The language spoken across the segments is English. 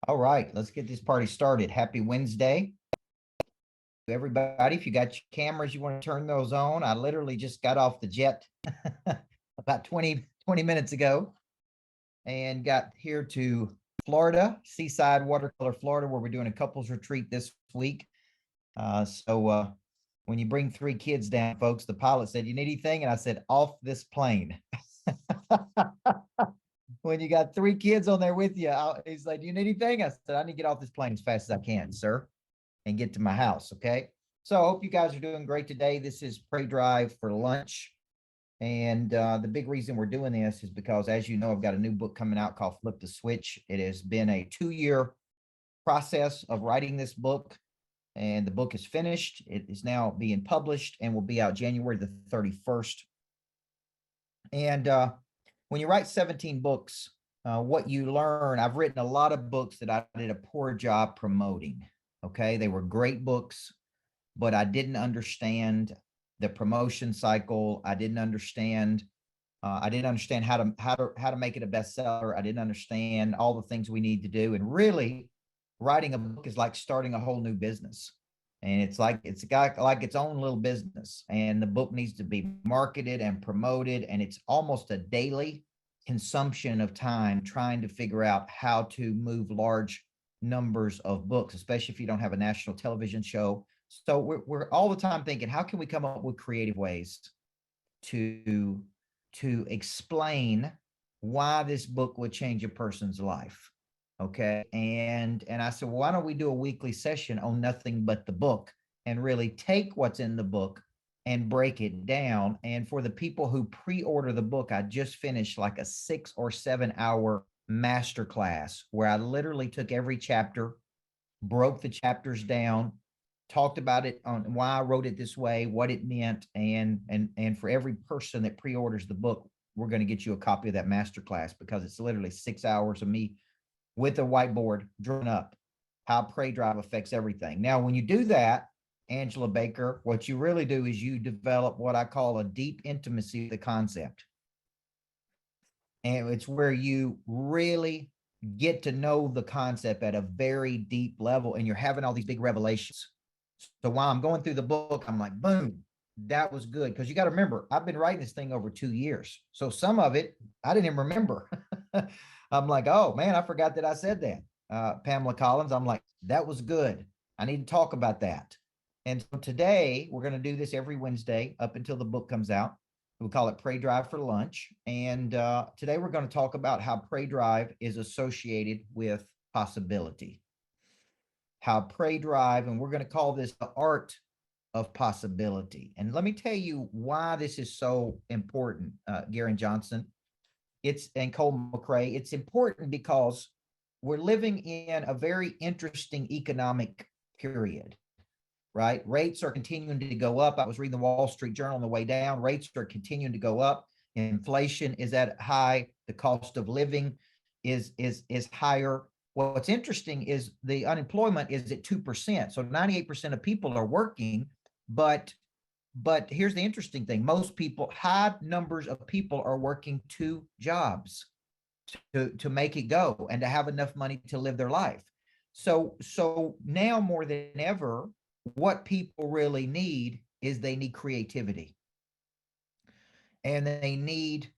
All right, let's get this party started. Happy Wednesday, everybody. If you got your cameras, you want to turn those on. I literally just got off the jet about 20 minutes ago and got here to Florida, Seaside Watercolor, Florida, where we're doing a couples retreat this week. So when you bring 3 kids down, folks, the pilot said, "You need anything?" And I said, "Off this plane." When you got 3 kids on there with you, he's like, "Do you need anything?" I said, "I need to get off this plane as fast as I can, sir, and get to my house." Okay. So I hope you guys are doing great today. This is Pray Drive for Lunch. And the big reason we're doing this is because, as you know, I've got a new book coming out called Flip the Switch. It has been a 2-year process of writing this book, and the book is finished. It is now being published and will be out January the 31st. And when you write 17 books, what you learn, I've written a lot of books that I did a poor job promoting. Okay. They were great books, but I didn't understand the promotion cycle. I didn't understand how to make it a bestseller. I didn't understand all the things we need to do. And really, writing a book is like starting a whole new business. And it's got like its own little business. And the book needs to be marketed and promoted. And it's almost a daily consumption of time trying to figure out how to move large numbers of books, especially if you don't have a national television show. So we're all the time thinking, how can we come up with creative ways to explain why this book would change a person's life? Okay. And I said, well, why don't we do a weekly session on nothing but the book and really take what's in the book and break it down. And for the people who pre-order the book, I just finished like a 6 or 7 hour masterclass where I literally took every chapter, broke the chapters down, talked about it on why I wrote it this way, what it meant. And for every person that pre-orders the book, we're going to get you a copy of that masterclass, because it's literally 6 hours of me with a whiteboard drawn up how Pray Drive affects everything. Now, when you do that, Angela Baker, what you really do is you develop what I call a deep intimacy with the concept. And it's where you really get to know the concept at a very deep level, and you're having all these big revelations. So while I'm going through the book, I'm like, boom, that was good. Because you got to remember, I've been writing this thing over 2 years. So some of it, I didn't even remember. I'm like, oh man, I forgot that I said that. Pamela Collins, I'm like, that was good. I need to talk about that. And so today we're going to do this every Wednesday up until the book comes out. We call it Pray Drive for Lunch. And today we're going to talk about how Pray Drive is associated with possibility. How Pray Drive, and we're going to call this the art of possibility. And let me tell you why this is so important, Garen Johnson. And Cole McRae. It's important because we're living in a very interesting economic period, right? Rates are continuing to go up. I was reading the Wall Street Journal on the way down. Rates are continuing to go up. Inflation is at high. The cost of living is higher. What's interesting is the unemployment is at 2%. So 98% of people are working, but here's the interesting thing. Most people, high numbers of people are working 2 jobs to make it go and to have enough money to live their life. So now more than ever, what people really need is they need creativity, and they need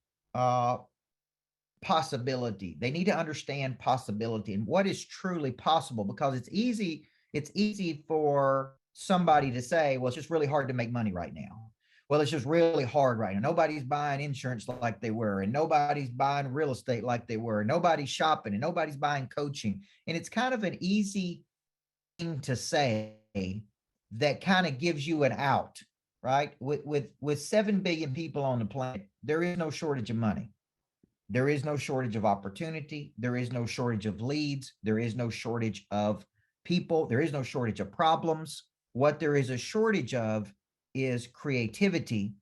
possibility. They need to understand possibility and what is truly possible, because it's easy for somebody to say, well, it's just really hard to make money right now. Well, it's just really hard right now. Nobody's buying insurance like they were, and nobody's buying real estate like they were. Nobody's shopping, and nobody's buying coaching. And it's kind of an easy thing to say that kind of gives you an out, right? With 7 billion people on the planet, there is no shortage of money. There is no shortage of opportunity. There is no shortage of leads. There is no shortage of people. There is no shortage of problems. What there is a shortage of is creativity.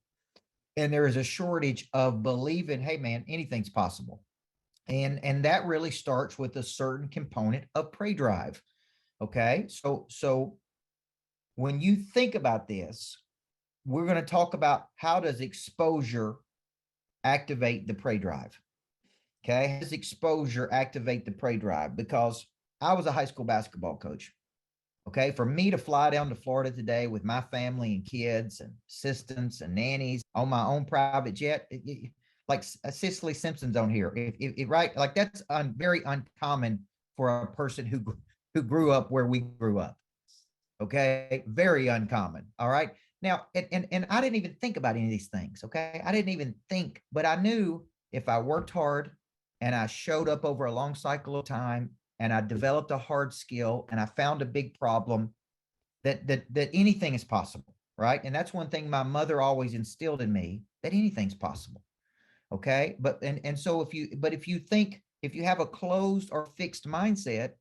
And there is a shortage of believing, hey man, anything's possible. And that really starts with a certain component of Pray Drive. Okay. So when you think about this, we're going to talk about how does exposure activate the Pray Drive. Okay. How does exposure activate the Pray Drive? Because I was a high school basketball coach. Okay. For me to fly down to Florida today with my family and kids and assistants and nannies on my own private jet, like Cicely Simpson's on here, right? Like that's very uncommon for a person who grew up where we grew up. Okay. Very uncommon. All right. Now, and I didn't even think about any of these things. Okay. I didn't even think, but I knew if I worked hard and I showed up over a long cycle of time and I developed a hard skill and I found a big problem, that anything is possible. Right. And that's one thing my mother always instilled in me, that anything's possible. Okay. And so if you think, if you have a closed or fixed mindset,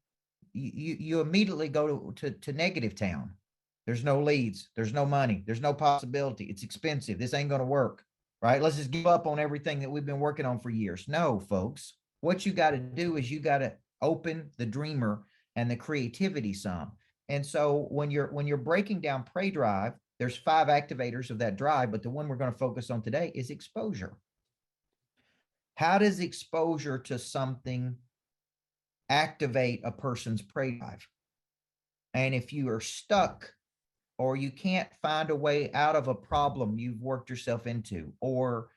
you immediately go to negative town. There's no leads. There's no money. There's no possibility. It's expensive. This ain't going to work. Right. Let's just give up on everything that we've been working on for years. No, folks, what you got to do is you got to open the dreamer and the creativity some. And so when you're breaking down Prey Drive, there's 5 activators of that drive, but the one we're going to focus on today is exposure. How does exposure to something activate a person's Prey Drive? And if you are stuck or you can't find a way out of a problem you've worked yourself into, or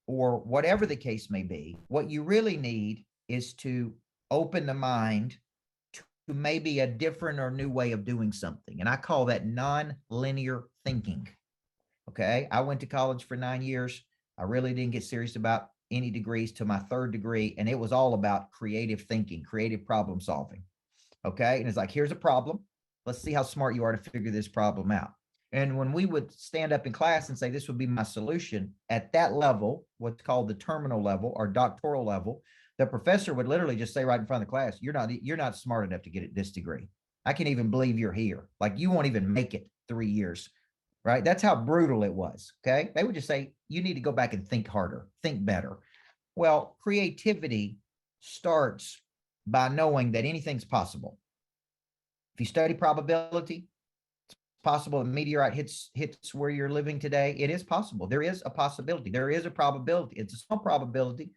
whatever the case may be, what you really need is to open the mind to maybe a different or new way of doing something. And I call that non-linear thinking. Okay. I went to college for 9 years. I really didn't get serious about any degrees till my 3rd degree. And it was all about creative thinking, creative problem solving. Okay. And it's like, here's a problem. Let's see how smart you are to figure this problem out. And when we would stand up in class and say, this would be my solution at that level, what's called the terminal level or doctoral level, the professor would literally just say right in front of the class, you're not smart enough to get this degree. I can't even believe you're here. Like you won't even make it 3 years. Right. That's how brutal it was. Okay. They would just say, you need to go back and think harder, think better. Well, creativity starts by knowing that anything's possible. If you study probability, it's possible a meteorite hits where you're living today. It is possible. There is a possibility. There is a probability. It's a small probability,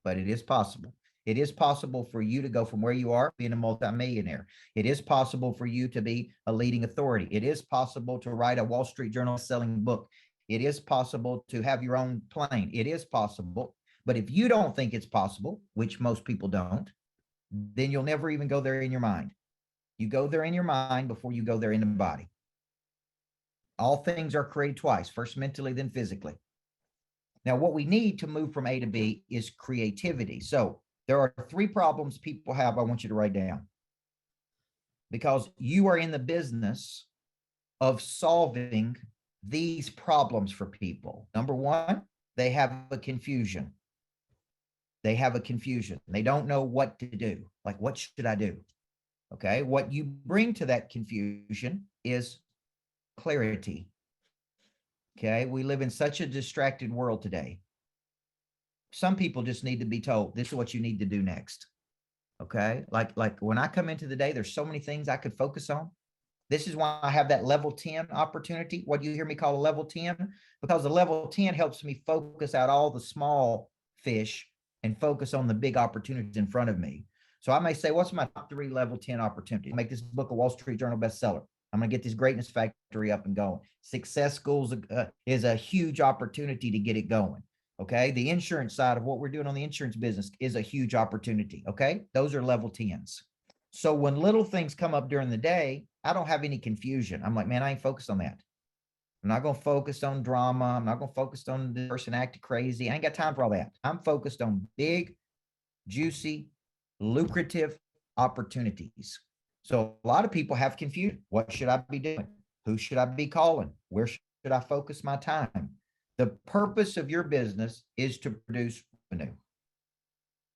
but it is possible. It is possible for you to go from where you are, being a multimillionaire. It is possible for you to be a leading authority. It is possible to write a Wall Street Journal selling book. It is possible to have your own plane. It is possible. But if you don't think it's possible, which most people don't, then you'll never even go there in your mind. You go there in your mind before you go there in the body. All things are created twice, first mentally, then physically. Now, what we need to move from A to B is creativity. So there are 3 problems people have I want you to write down, because you are in the business of solving these problems for people. Number 1, they have a confusion. They have a confusion. They don't know what to do. Like, what should I do? Okay. What you bring to that confusion is clarity. Okay. We live in such a distracted world today. Some people just need to be told, this is what you need to do next. Okay. Like when I come into the day, there's so many things I could focus on. This is why I have that level 10 opportunity. What you hear me call a level 10, because the level 10 helps me focus out all the small fish and focus on the big opportunities in front of me. So I may say, what's my top 3 level 10 opportunities? Make this book a Wall Street Journal bestseller. I'm going to get this greatness factory up and going. Success schools is a huge opportunity to get it going. Okay. The insurance side of what we're doing on the insurance business is a huge opportunity. Okay. Those are level 10s. So when little things come up during the day, I don't have any confusion. I'm like, man, I ain't focused on that. I'm not going to focus on drama. I'm not going to focus on the person acting crazy. I ain't got time for all that. I'm focused on big, juicy, lucrative opportunities. So a lot of people have confusion. What should I be doing? Who should I be calling? Where should I focus my time? The purpose of your business is to produce revenue.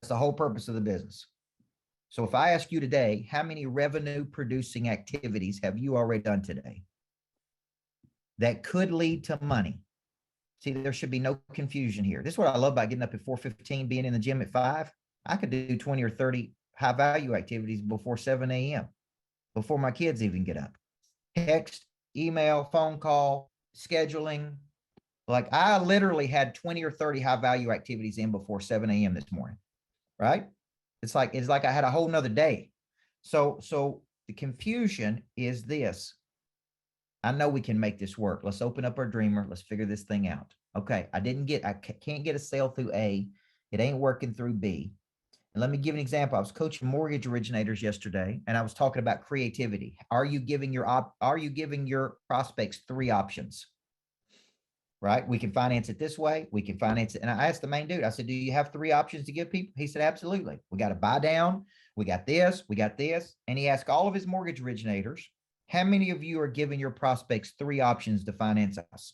That's the whole purpose of the business. So if I ask you today, how many revenue producing activities have you already done today that could lead to money? See, there should be no confusion here. This is what I love about getting up at 4:15, being in the gym at 5. I could do 20 or 30 high value activities before 7 a.m., before my kids even get up. Text, email, phone call, scheduling. Like I literally had 20 or 30 high value activities in before 7 a.m. this morning, right? It's like I had a whole nother day. So the confusion is this. I know we can make this work. Let's open up our dreamer. Let's figure this thing out. Okay, I can't get a sale through A. It ain't working through B. And let me give an example. I was coaching mortgage originators yesterday, and I was talking about creativity. Are you giving your prospects 3 options? Right? We can finance it this way. We can finance it. And I asked the main dude, I said, do you have 3 options to give people? He said, absolutely. We got to buy down. We got this. We got this. And he asked all of his mortgage originators, how many of you are giving your prospects 3 options to finance us?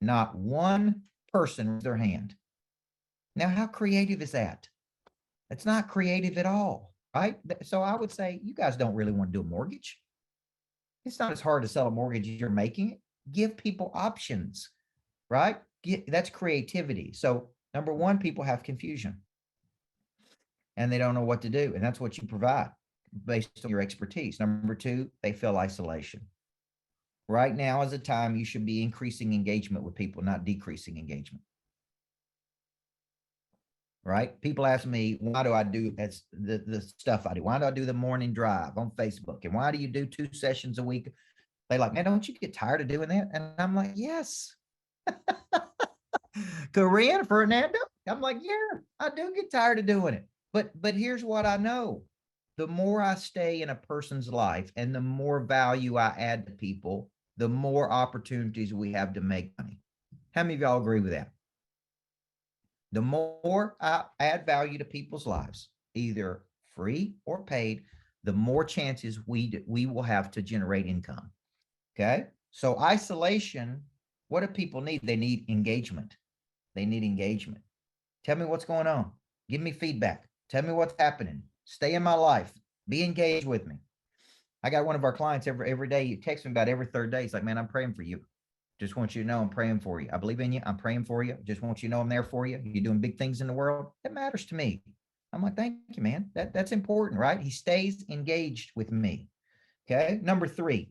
Not one person raised their hand. Now, how creative is that? It's not creative at all, right? So I would say you guys don't really want to do a mortgage. It's not as hard to sell a mortgage as you're making it. Give people options, right? That's creativity. So number one, people have confusion and they don't know what to do. And that's what you provide based on your expertise. Number 2, they feel isolation. Right now is a time you should be increasing engagement with people, not decreasing engagement. Right? People ask me, why do I do the stuff I do? Why do I do the morning drive on Facebook? And why do you do 2 sessions a week? They like, man, don't you get tired of doing that? And I'm like, yes. Korean, Fernando. I'm like, yeah, I do get tired of doing it. But here's what I know. The more I stay in a person's life and the more value I add to people, the more opportunities we have to make money. How many of y'all agree with that? The more I add value to people's lives, either free or paid, the more chances we will have to generate income. Okay. So isolation, what do people need? They need engagement. They need engagement. Tell me what's going on. Give me feedback. Tell me what's happening. Stay in my life. Be engaged with me. I got one of our clients every day. He texts me about every 3rd day. He's like, man, I'm praying for you. Just want you to know I'm praying for you. I believe in you. I'm praying for you. Just want you to know I'm there for you. You're doing big things in the world. That matters to me. I'm like, thank you, man. That's important, right? He stays engaged with me. Okay. Number 3,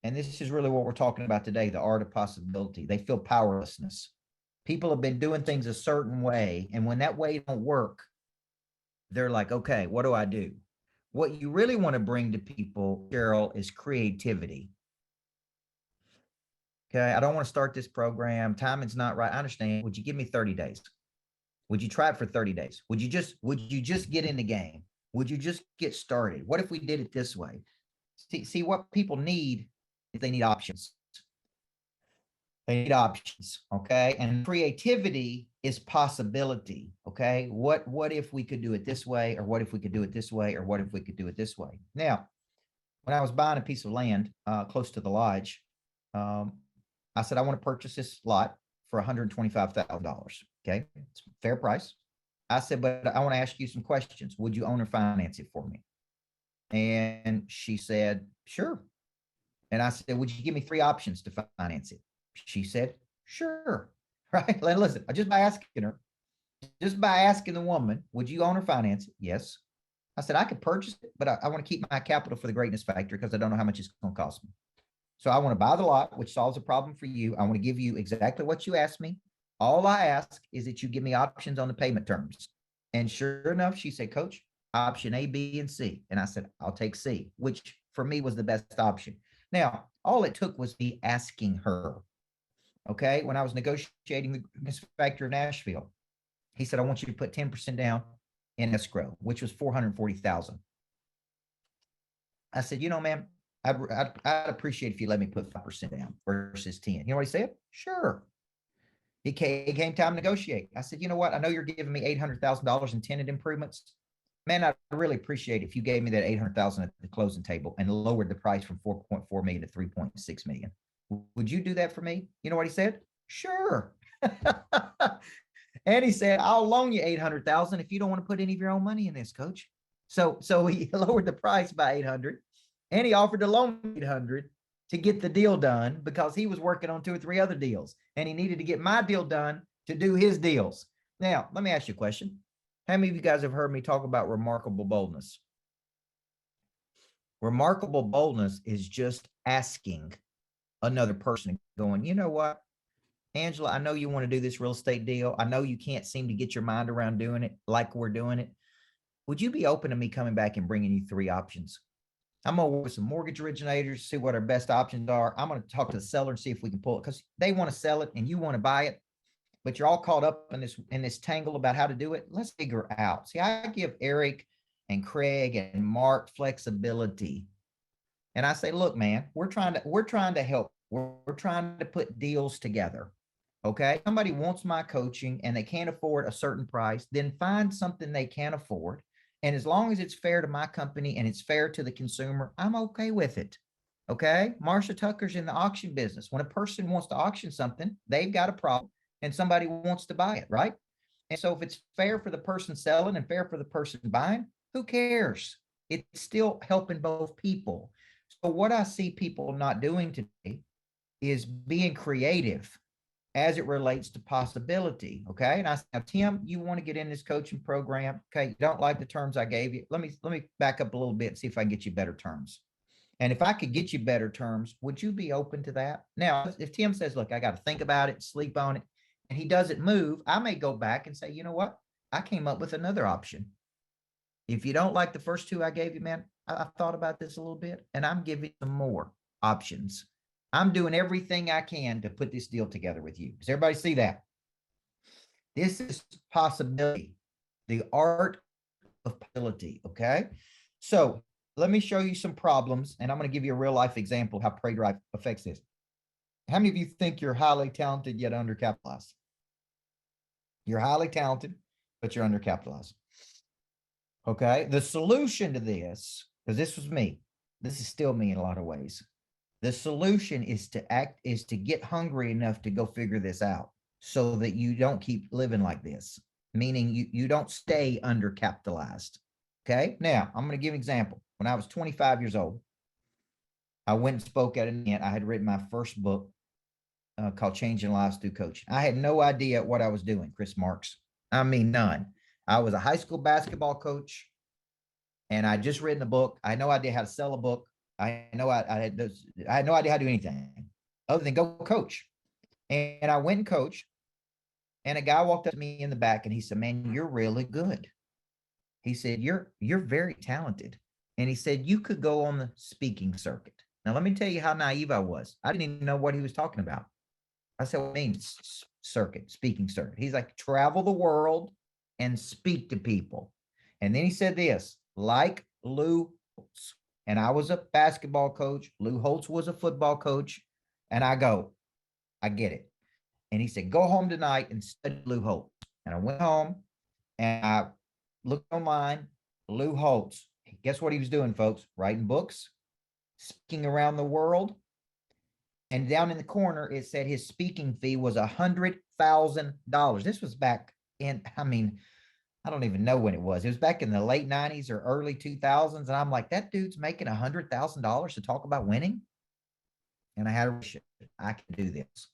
and this is really what we're talking about today, the art of possibility. They feel powerlessness. People have been doing things a certain way, and when that way don't work, they're like, okay, what do I do? What you really want to bring to people, Cheryl, is creativity. Okay, I don't want to start this program. Timing's not right. I understand. Would you give me 30 days? Would you try it for 30 days? Would you just get in the game? Would you just get started? What if we did it this way? See what people need is they need options. They need options. Okay. And creativity is possibility. Okay. What if we could do it this way? Or what if we could do it this way? Or what if we could do it this way? Now, when I was buying a piece of land close to the lodge, I said, I want to purchase this lot for $125,000. Okay. It's a fair price. I said, but I want to ask you some questions. Would you own or finance it for me? And she said, sure. And I said, would you give me 3 options to finance it? She said, sure. Right. Listen, just by asking the woman, would you own or finance it? Yes. I said, I could purchase it, but I want to keep my capital for the greatness factor because I don't know how much it's going to cost me. So I want to buy the lot, which solves a problem for you. I want to give you exactly what you asked me. All I ask is that you give me options on the payment terms. And sure enough, she said, Coach, option A, B, and C. And I said, I'll take C, which for me was the best option. Now, all it took was me asking her. Okay. When I was negotiating the greatness factor of Nashville, he said, I want you to put 10% down in escrow, which was $440,000. I said, you know, ma'am, I'd appreciate if you let me put 5% down versus 10. You know what he said? Sure. It came time to negotiate. I said, you know what? I know you're giving me $800,000 in tenant improvements. Man, I'd really appreciate if you gave me that $800,000 at the closing table and lowered the price from 4.4 million to 3.6 million. Would you do that for me? You know what he said? Sure. And he said, I'll loan you 800,000 if you don't want to put any of your own money in this, Coach. So he lowered the price by 800, and he offered to loan 800 to get the deal done because he was working on 2 or 3 other deals, and he needed to get my deal done to do his deals. Now, let me ask you a question. How many of you guys have heard me talk about remarkable boldness? Remarkable boldness is just asking another person, going, you know what, Angela, I know you want to do this real estate deal. I know you can't seem to get your mind around doing it like we're doing it. would you be open to me coming back and bringing you 3 options? I'm going to work with some mortgage originators, see what our best options are. I'm going to talk to the seller and see if we can pull it, because they want to sell it and you want to buy it, but you're all caught up in this tangle about how to do it. Let's figure out. See, I give Eric and Craig and Mark flexibility. And I say, look, man, we're trying to help. We're trying to put deals together. Okay. Somebody wants my coaching and they can't afford a certain price, then find something they can afford. And as long as it's fair to my company and it's fair to the consumer, I'm okay with it. Okay. Marsha Tucker's in the auction business. When a person wants to auction something, they've got a problem and somebody wants to buy it, right? And so if it's fair for the person selling and fair for the person buying, who cares? It's still helping both people. So what I see people not doing today is being creative as it relates to possibility. Okay. And I said, Tim, you want to get in this coaching program? Okay. You don't like the terms I gave you. Let me back up a little bit and see if I can get you better terms. And if I could get you better terms, would you be open to that? Now, if Tim says, look, I got to think about it, sleep on it, and he doesn't move, I may go back and say, you know what? I came up with another option. If you don't like the first 2 I gave you, man, I thought about this a little bit and I'm giving some more options. I'm doing everything I can to put this deal together with you. Does everybody see that? This is possibility, the art of possibility. Okay. So let me show you some problems and I'm going to give you a real life example of how Pray Drive affects this. How many of you think you're highly talented yet undercapitalized? You're highly talented, but you're undercapitalized. Okay. The solution to this, because this was me, this is still me in a lot of ways. The solution is to get hungry enough to go figure this out so that you don't keep living like this, meaning you don't stay undercapitalized. Okay. Now I'm going to give an example. When I was 25 years old, I went and spoke at an event. I had written my first book called Changing Lives Through Coaching. I had no idea what I was doing, Chris Marks. I mean, none. I was a high school basketball coach and I just written a book. I had no idea how to sell a book. I know I had no idea how to do anything other than go coach. And I went and coached. And a guy walked up to me in the back and he said, man, you're really good. He said, you're very talented. And he said, you could go on the speaking circuit. Now, let me tell you how naive I was. I didn't even know what he was talking about. I said, what do you mean circuit, speaking circuit? He's like, travel the world and speak to people. And then he said this, like Lou Holtz. And I was a basketball coach. Lou Holtz was a football coach. And I go, I get it. And he said, go home tonight and study Lou Holtz. And I went home and I looked online, Lou Holtz. Guess what he was doing, folks? Writing books, speaking around the world. And down in the corner, it said his speaking fee was $100,000. This was back in, I don't even know when it was. It was back in the late 90s or early 2000s. And I'm like, that dude's making $100,000 to talk about winning. And I had a, I can do this.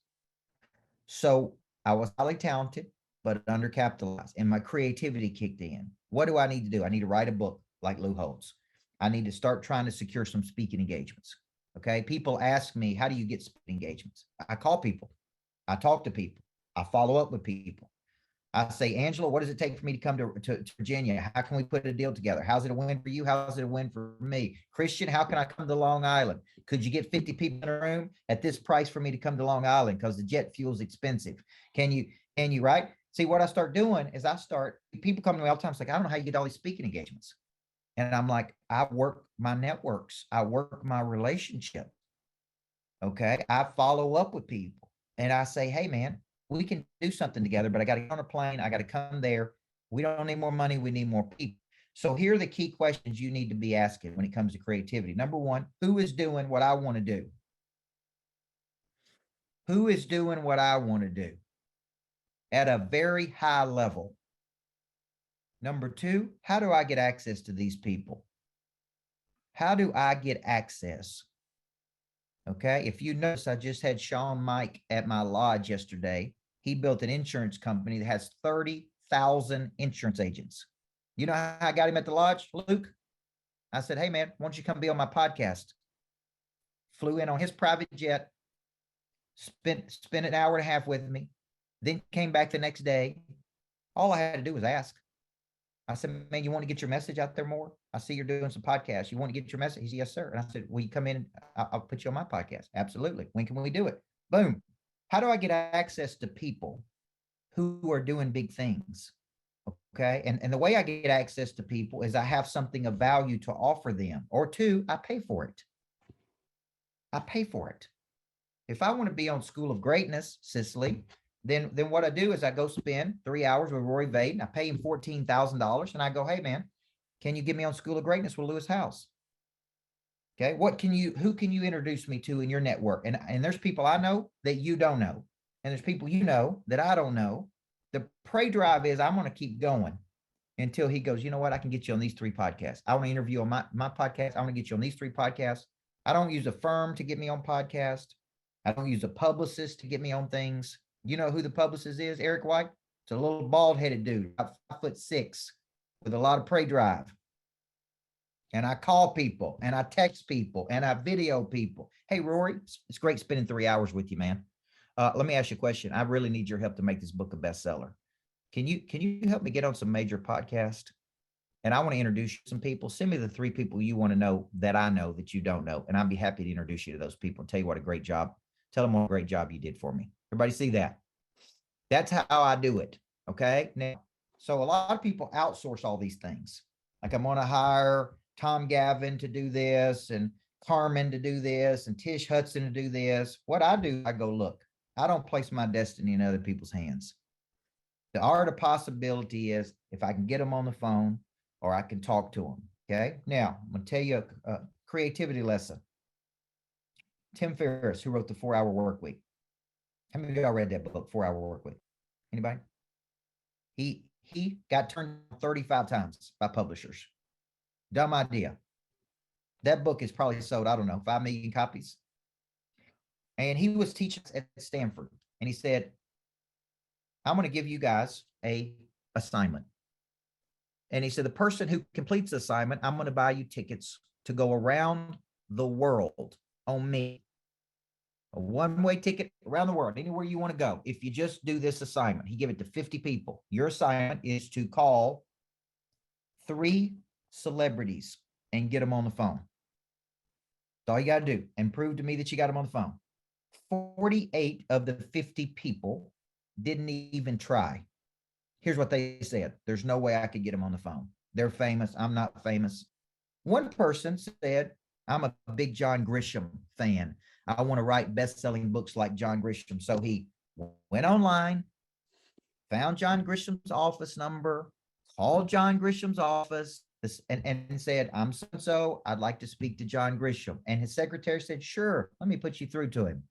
So I was highly talented, but undercapitalized and my creativity kicked in. What do I need to do? I need to write a book like Lou Holtz. I need to start trying to secure some speaking engagements. Okay. People ask me, how do you get speaking engagements? I call people. I talk to people. I follow up with people. I say, Angela, what does it take for me to come to Virginia? How can we put a deal together? How's it a win for you? How's it a win for me? Christian, how can I come to Long Island? Could you get 50 people in a room at this price for me to come to Long Island? Because the jet fuel is expensive. Can you, right? See, what I start doing is people come to me all the time. It's like, I don't know how you get all these speaking engagements. And I'm like, I work my networks. I work my relationship. Okay. I follow up with people and I say, hey, man, we can do something together, but I got to get on a plane. I got to come there. We don't need more money. We need more people. So here are the key questions you need to be asking when it comes to creativity. Number one, who is doing what I want to do? Who is doing what I want to do at a very high level? Number two, how do I get access to these people? How do I get access? Okay. If you notice, I just had Sean Mike at my lodge yesterday. He built an insurance company that has 30,000 insurance agents. You know how I got him at the lodge, Luke? I said, hey, man, why don't you come be on my podcast? Flew in on his private jet, spent an hour and a half with me, then came back the next day. All I had to do was ask. I said, man, you want to get your message out there more? I see you're doing some podcasts. You want to get your message? He said, yes, sir. And I said, will you come in and I'll put you on my podcast? Absolutely. When can we do it? Boom. How do I get access to people who are doing big things? Okay. And the way I get access to people is I have something of value to offer them, or two, I pay for it. I pay for it. If I want to be on School of Greatness, Cicely, then what I do is I go spend 3 hours with Roy Vaden. I pay him $14,000 and I go, hey man, can you get me on School of Greatness with Lewis House? Okay. Who can you introduce me to in your network? And there's people I know that you don't know. And there's people you know that I don't know. The pray drive is I'm going to keep going until he goes, you know what? I can get you on these 3 podcasts. I want to interview on my podcast. I want to get you on these 3 podcasts. I don't use a firm to get me on podcast. I don't use a publicist to get me on things. You know who the publicist is, Eric White? It's a little bald-headed dude, about 5'6", with a lot of pray drive. And I call people and I text people and I video people. Hey, Rory, it's great spending 3 hours with you, man. Let me ask you a question. I really need your help to make this book a bestseller. Can you help me get on some major podcast? And I want to introduce you to some people. Send me the 3 people you want to know that I know that you don't know. And I'd be happy to introduce you to those people and tell you what a great job. Tell them what a great job you did for me. Everybody see that? That's how I do it. Okay. Now, so a lot of people outsource all these things. Like I'm going to hire Tom Gavin to do this and Carmen to do this and Tish Hudson to do this. What I do, I go, look, I don't place my destiny in other people's hands. The art of possibility is if I can get them on the phone or I can talk to them. Okay. Now I'm going to tell you a creativity lesson. Tim Ferriss, who wrote the 4-Hour Work Week. How many of y'all read that book, 4-Hour Work Week? Anybody? He got turned 35 times by publishers. Dumb idea. That book is probably sold, I don't know, 5 million copies. And he was teaching at Stanford. And he said, I'm going to give you guys a assignment. And he said, the person who completes the assignment, I'm going to buy you tickets to go around the world on me. A one-way ticket around the world, anywhere you want to go. If you just do this assignment, he gave it to 50 people. Your assignment is to call 3 celebrities and get them on the phone. That's all you got to do, and prove to me that you got them on the phone. 48 of the 50 people didn't even try. Here's what they said. There's no way I could get them on the phone. They're famous. I'm not famous. One person said, I'm a big John Grisham fan. I want to write best-selling books like John Grisham. So he went online, found John Grisham's office number, called John Grisham's office, and said, I'm so-and-so. I'd like to speak to John Grisham. And his secretary said, sure, let me put you through to him.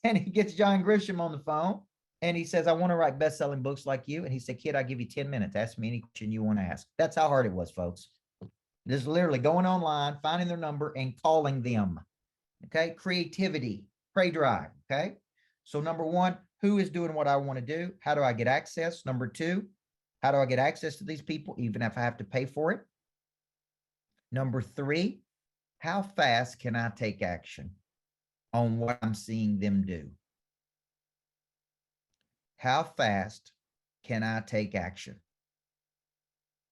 And he gets John Grisham on the phone. And he says, I want to write best-selling books like you. And he said, kid, I'll give you 10 minutes. Ask me any question you want to ask. That's how hard it was, folks. Just literally going online, finding their number and calling them. Okay. Creativity, pray drive. Okay. So number 1, who is doing what I want to do? How do I get access? Number 2, how do I get access to these people, even if I have to pay for it? Number 3, how fast can I take action on what I'm seeing them do? How fast can I take action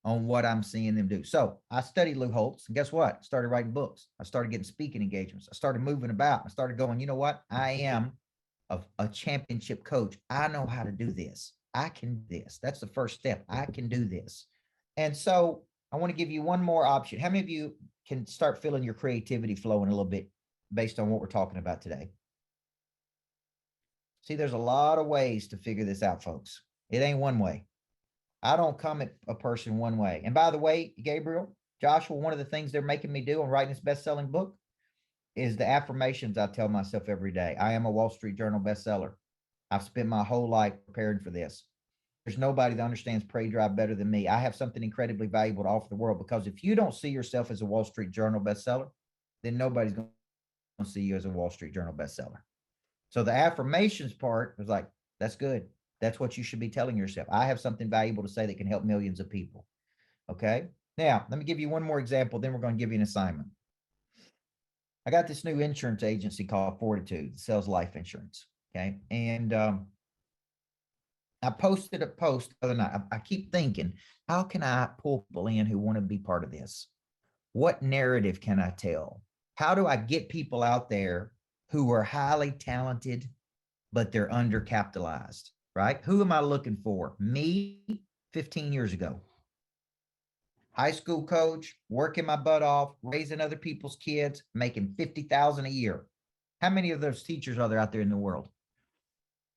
on what I'm seeing them do? So I studied Lou Holtz, and guess what? I started writing books. I started getting speaking engagements. I started moving about. I started going, you know what? I am a championship coach. I know how to do this. I can do this. That's the first step. I can do this. And so I want to give you one more option. How many of you can start feeling your creativity flowing a little bit based on what we're talking about today? See, there's a lot of ways to figure this out, folks. It ain't one way. I don't come at a person one way. And by the way, Gabriel, Joshua, one of the things they're making me do on writing this best-selling book is the affirmations I tell myself every day. I am a Wall Street Journal bestseller. I've spent my whole life preparing for this. There's nobody that understands pray drive better than me. I have something incredibly valuable to offer the world, because if you don't see yourself as a Wall Street Journal bestseller, then nobody's going to see you as a Wall Street Journal bestseller. So the affirmations part was like, that's good. That's what you should be telling yourself. I have something valuable to say that can help millions of people. Okay. Now, let me give you one more example. Then we're going to give you an assignment. I got this new insurance agency called Fortitude that sells life insurance. Okay. And I I posted a post the other night. I keep thinking, how can I pull people in who want to be part of this? What narrative can I tell? How do I get people out there who are highly talented, but they're undercapitalized, right? Who am I looking for? Me 15 years ago. High school coach, working my butt off, raising other people's kids, making 50,000 a year. How many of those teachers are there out there in the world?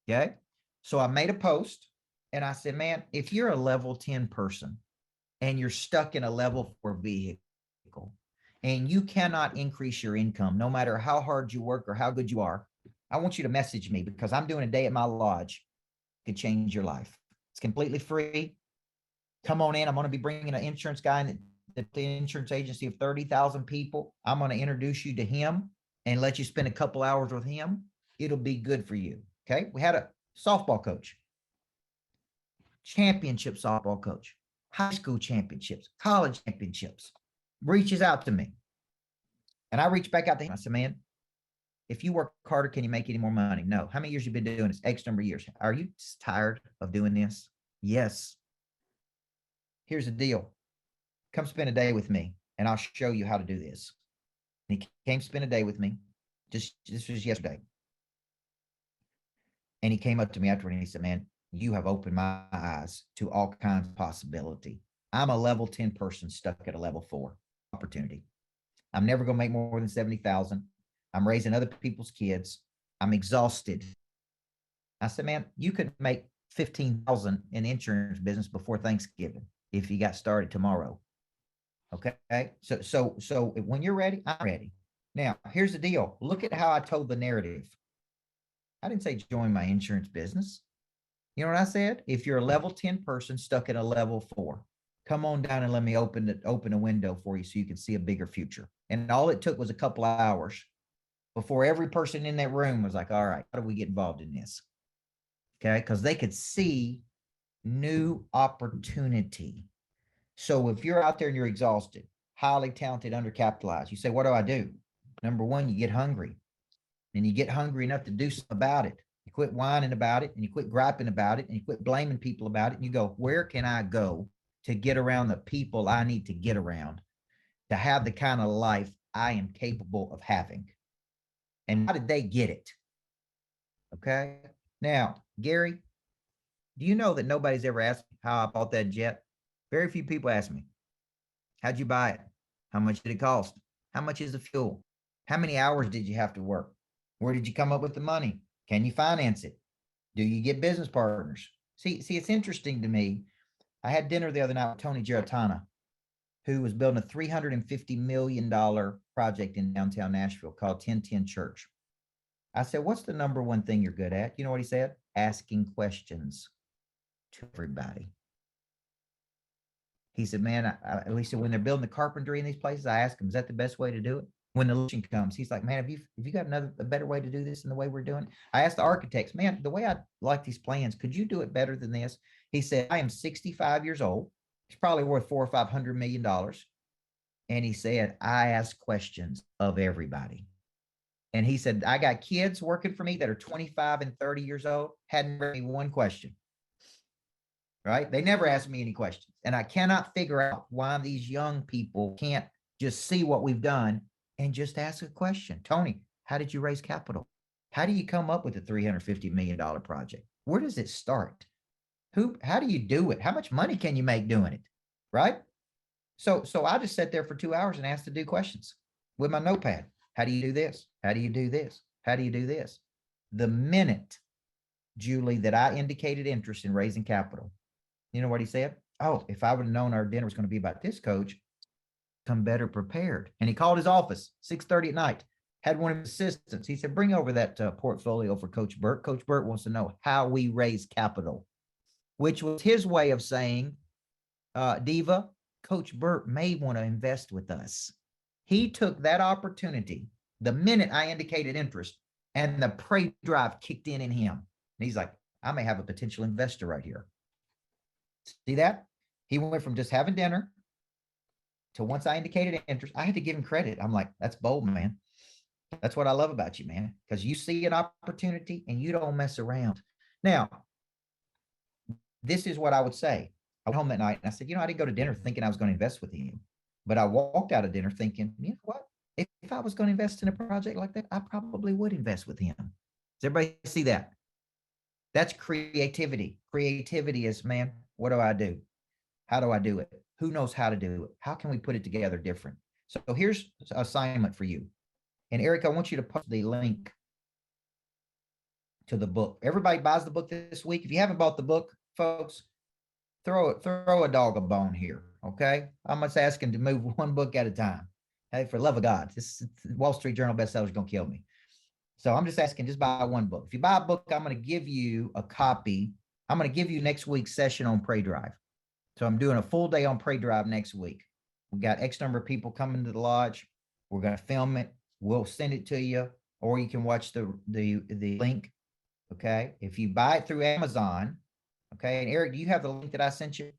Okay. So I made a post and I said, man, if you're a level 10 person and you're stuck in a level 4 vehicle and you cannot increase your income, no matter how hard you work or how good you are, I want you to message me because I'm doing a day at my lodge. It could change your life. It's completely free. Come on in. I'm going to be bringing an insurance guy in the insurance agency of 30,000 people. I'm going to introduce you to him and let you spend a couple hours with him. It'll be good for you. Okay. We had a softball coach, championship softball coach, high school championships, college championships, reaches out to me. And I reached back out to him. I said, man, if you work harder, can you make any more money? No. How many years you been doing this? X number of years. Are you tired of doing this? Yes. Here's the deal. Come spend a day with me and I'll show you how to do this. And he came spend a day with me. This was yesterday. And he came up to me afterward and he said, man, you have opened my eyes to all kinds of possibility. I'm a level 10 person stuck at a level 4 opportunity. I'm never going to make more than 70,000. I'm raising other people's kids. I'm exhausted. I said, man, you could make 15,000 in insurance business before Thanksgiving if you got started tomorrow. Okay. So when you're ready, I'm ready. Now, here's the deal. Look at how I told the narrative. I didn't say join my insurance business. You know what I said? If you're a level 10 person stuck at a level 4, come on down and let me open a window for you so you can see a bigger future. And all it took was a couple of hours before every person in that room was like, all right, how do we get involved in this? Okay. Because they could see new opportunity. So if you're out there and you're exhausted, highly talented, undercapitalized, you say, what do I do? Number one, you get hungry. And you get hungry enough to do something about it. You quit whining about it and you quit griping about it and you quit blaming people about it. And you go, where can I go to get around the people I need to get around to have the kind of life I am capable of having? And how did they get it? Okay. Now, Gary, do you know that nobody's ever asked me how I bought that jet? Very few people ask me, how'd you buy it? How much did it cost? How much is the fuel? How many hours did you have to work? Where did you come up with the money? Can you finance it? Do you get business partners? See, it's interesting to me. I had dinner the other night with Tony Giratana, who was building a $350 million project in downtown Nashville called 1010 Church. I said, what's the number one thing you're good at? You know what he said? Asking questions to everybody. He said, man, he said, when they're building the carpentry in these places, I ask them, is that the best way to do it? When the election comes, he's like, man, have you got a better way to do this than the way we're doing? I asked the architects, man, the way I like these plans, could you do it better than this? He said, I am 65 years old. It's probably worth $400 or $500 million. And he said, I ask questions of everybody. And he said, I got kids working for me that are 25 and 30 years old, hadn't asked me one question. Right? They never asked me any questions. And I cannot figure out why these young people can't just see what we've done and just ask a question. Tony, how did you raise capital? How do you come up with a $350 million project? Where does it start? How do you do it? How much money can you make doing it? Right? So I just sat there for 2 hours and asked the dude questions with my notepad. How do you do this? How do you do this? How do you do this? The minute, Julie, that I indicated interest in raising capital, you know what he said? Oh, if I would have known our dinner was going to be about this, coach, come better prepared. And he called his office 6:30 at night, had one of his assistants. He said, bring over that portfolio for Coach Burt. Coach Burt wants to know how we raise capital, which was his way of saying, Diva, Coach Burt may want to invest with us. He took that opportunity the minute I indicated interest and the prey drive kicked in him. And he's like, I may have a potential investor right here. See that? He went from just having dinner to once I indicated interest, I had to give him credit. I'm like, that's bold, man. That's what I love about you, man, because you see an opportunity and you don't mess around. Now, this is what I would say. I went home that night and I said, I didn't go to dinner thinking I was going to invest with him, but I walked out of dinner thinking, you know what? If I was going to invest in a project like that, I probably would invest with him. Does everybody see that? That's creativity. Creativity is, man, what do I do? How do I do it? Who knows how to do it? How can we put it together different? So here's an assignment for you. And Eric, I want you to post the link to the book. Everybody buys the book this week. If you haven't bought the book, folks, throw a dog a bone here. Okay. I'm just asking to move one book at a time. Hey, for the love of God, this Wall Street Journal bestseller is going to kill me. So I'm just asking, just buy one book. If you buy a book, I'm going to give you a copy. I'm going to give you next week's session on Pray Drive. So I'm doing a full day on Pray Drive next week. We got X number of people coming to the lodge. We're going to film it. We'll send it to you, or you can watch the link. Okay. If you buy it through Amazon, okay. And Eric, do you have the link that I sent you?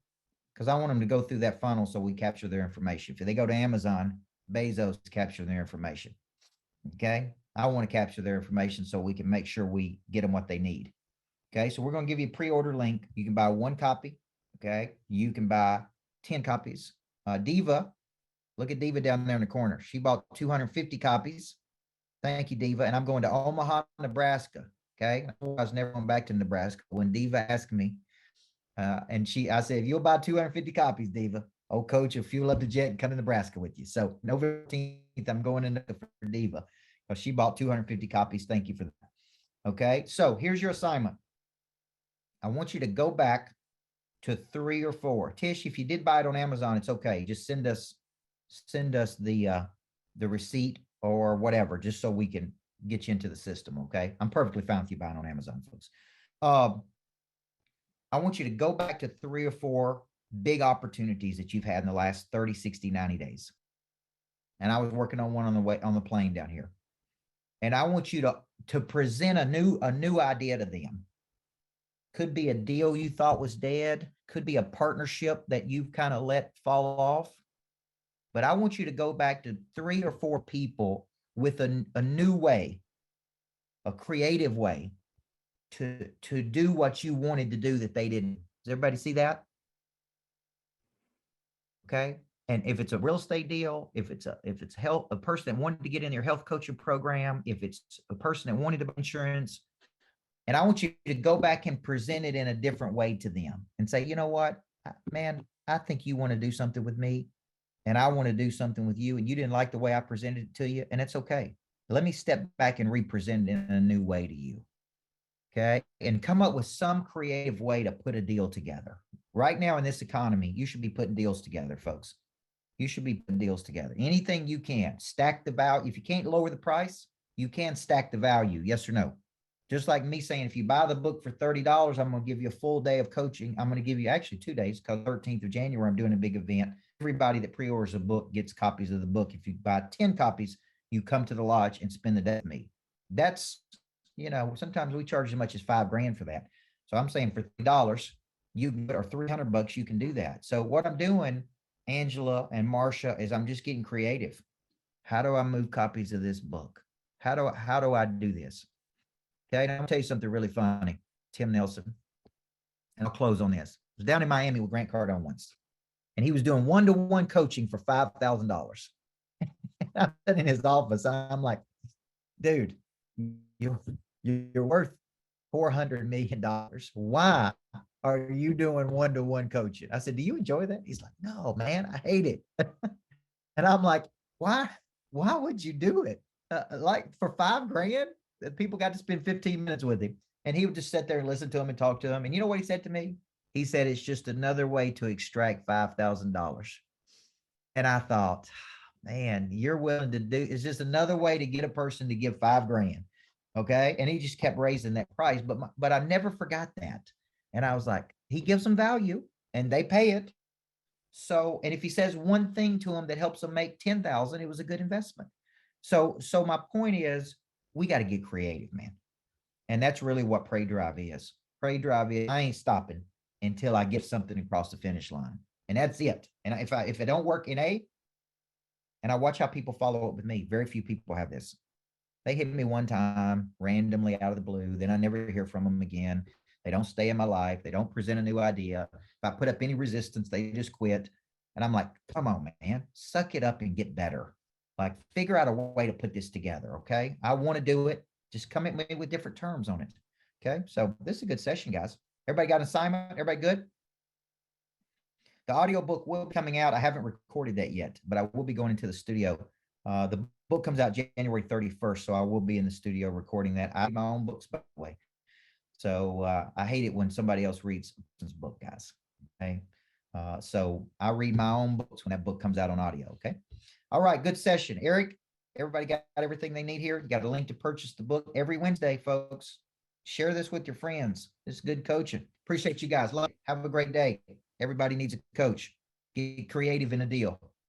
Because I want them to go through that funnel so we capture their information. If they go to Amazon, Bezos capture their information. Okay. I want to capture their information so we can make sure we get them what they need. Okay. So we're going to give you a pre-order link. You can buy one copy. Okay. You can buy 10 copies. Diva, look at Diva down there in the corner. She bought 250 copies. Thank you, Diva. And I'm going to Omaha, Nebraska. Okay. I was never going back to Nebraska. When Diva asked me, I said, if you'll buy 250 copies, Diva, Coach will fuel up the jet and come to Nebraska with you. So November 15th, I'm going into for Diva. She bought 250 copies. Thank you for that. Okay. So here's your assignment. I want you to go back to 3 or 4. Tish, if you did buy it on Amazon, it's okay. Just send us the receipt or whatever, just so we can get you into the system. Okay. I'm perfectly fine with you buying on Amazon, folks. I want you to go back to 3 or 4 big opportunities that you've had in the last 30, 60, 90 days. And I was working on one on the plane down here. And I want you to present a new idea to them. Could be a deal you thought was dead. Could be a partnership that you've kind of let fall off. But I want you to go back to 3 or 4 people with a new way, a creative way to do what you wanted to do that they didn't. Does everybody see that? Okay. And if it's a real estate deal, if it's a person that wanted to get in their health coaching program, if it's a person that wanted to buy insurance, and I want you to go back and present it in a different way to them and say, you know what, man, I think you want to do something with me and I want to do something with you. And you didn't like the way I presented it to you. And it's okay. Let me step back and represent it in a new way to you. Okay. And come up with some creative way to put a deal together. Right now in this economy, you should be putting deals together, folks. You should be putting deals together. Anything you can. Stack the value. If you can't lower the price, you can stack the value. Yes or no? Just like me saying, if you buy the book for $30, I'm going to give you a full day of coaching. I'm going to give you actually 2 days, because 13th of January, I'm doing a big event. Everybody that pre-orders a book gets copies of the book. If you buy 10 copies, you come to the lodge and spend the day with me. That's, sometimes we charge as much as $5,000 for that. So I'm saying for $3, or $300, you can do that. So what I'm doing, Angela and Marsha, is I'm just getting creative. How do I move copies of this book? How do I do this? Okay, and I'm gonna tell you something really funny. Tim Nelson, and I'll close on this. I was down in Miami with Grant Cardone once, and he was doing one-to-one coaching for $5,000. I'm sitting in his office, and I'm like, dude, you're worth $400 million. Why are you doing one-to-one coaching? I said, do you enjoy that? He's like, no, man, I hate it. And I'm like, why would you do it? Like for $5,000? People got to spend 15 minutes with him, and he would just sit there and listen to him and talk to him. And you know what he said to me? He said, it's just another way to extract $5,000. And I thought, man, you're willing to do, it's just another way to get a person to give $5,000. Okay. And he just kept raising that price, but I never forgot that. And I was like, he gives them value and they pay it. So, and if he says one thing to them that helps them make 10,000, it was a good investment. So my point is, we got to get creative, man. And that's really what Pray Drive is. Pray Drive is, I ain't stopping until I get something across the finish line. And that's it. And if it don't work in A, and I watch how people follow up with me, very few people have this. They hit me one time randomly out of the blue. Then I never hear from them again. They don't stay in my life. They don't present a new idea. If I put up any resistance, they just quit. And I'm like, come on, man, suck it up and get better. Like, figure out a way to put this together. Okay. I want to do it. Just come at me with different terms on it. Okay. So this is a good session, guys. Everybody got an assignment? Everybody good? The audiobook will be coming out. I haven't recorded that yet, but I will be going into the studio. The book comes out January 31st, so I will be in the studio recording that. I have my own books, by the way. So I hate it when somebody else reads this book, guys. Okay. So I read my own books when that book comes out on audio. Okay. All right. Good session. Eric, everybody got everything they need here? You got a link to purchase the book every Wednesday, folks. Share this with your friends. This is good coaching. Appreciate you guys. Love you. Have a great day. Everybody needs a coach. Get creative in a deal.